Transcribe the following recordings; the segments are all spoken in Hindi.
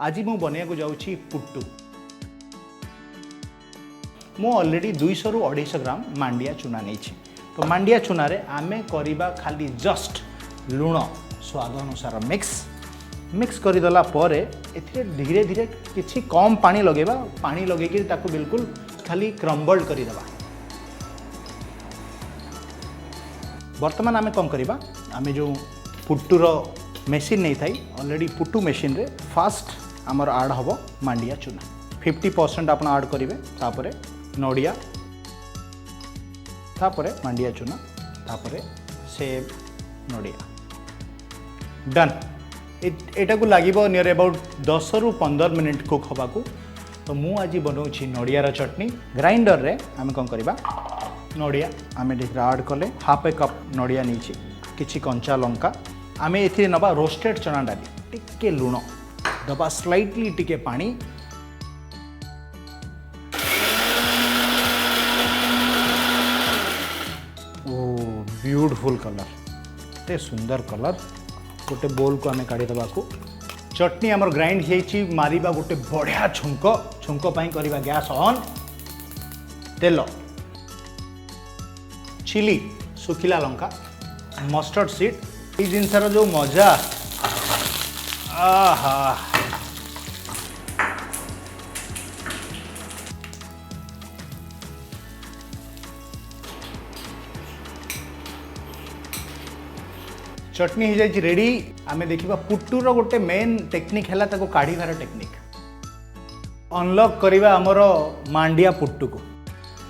आज मु बनैया जाऊँगी पुट्टू। मु ऑलरेडी 200 रु 250 ग्राम मांडिया चूना नहीं। तो मांडिया चूना रे आमे करिबा खाली जस्ट लुण स्वाद अनुसार मिक्स करदेला पर एथिरे धीरे धीरे किछि कम पानी लगेबा। पानी लगेकी ताकू बिल्कुल खाली क्रम्बल्ड करदेबा। वर्तमान आमे कौन करिबा, आमे जो पुट्टूर मेसीन नहीं थाई ऑलरेडी पुट्टू मेसीन रे फास्ट आमर आड हबो मांडिया चूना 50% आपण आड करिवे। तापरे नडिया, तापरे मांडिया चूना, तापरे सेब नडिया डन। एटा को लागिबो नियर अबाउट 10 रु 15 मिनिट कुक हबाकू। तो मु आज बनाऊँ नडियार चटनी। ग्राइंडर रे आमे कौन करिबा, नडिया आमे देखिरा आड कले हाफ ए कप नडिया नीची, किछि कंचा लंका आमे एथि नबा रोस्टेड चना डाली, टिके लुण दबा, स्लाइटली टिके पानी। ओ ब्यूटीफुल कलर, ते सुंदर कलर। गोटे बोल को आमे काढ़ी दबा को। चटनी आमर ग्राइंड हेची मारिबा गोटे बढ़िया छुंक पाई करिबा। गैस ऑन, तेल, चिली, सुखिला लंका, मस्टर्ड सीड, ये जिनसर जो मजा, आहा चटनी हो जाए रेडी। आमे देखिबा पुट्टूर गोटे मेन टेक्निक है ताको काढ़ीबार टेक्निक। अनलॉक करिबा हमर मांडिया पुट्टू को।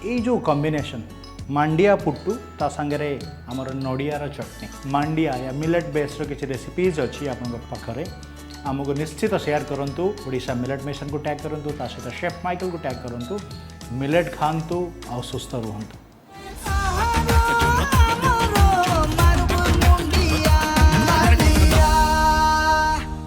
ये जो कॉम्बिनेशन मांडिया पुट्टू ता संगे आमर नडियार चटनी, मांडिया या मिलेट बेस्ड किसी रेसिपीज अच्छी आपन पाखरे, आमको निश्चित शेयर करूँ। ओडिशा मिलेट मिशन को टैग करूँ, ता सहित शेफ माइकल को टैग करूँ। मिलेट खातु आ सुस्थ रुहतु।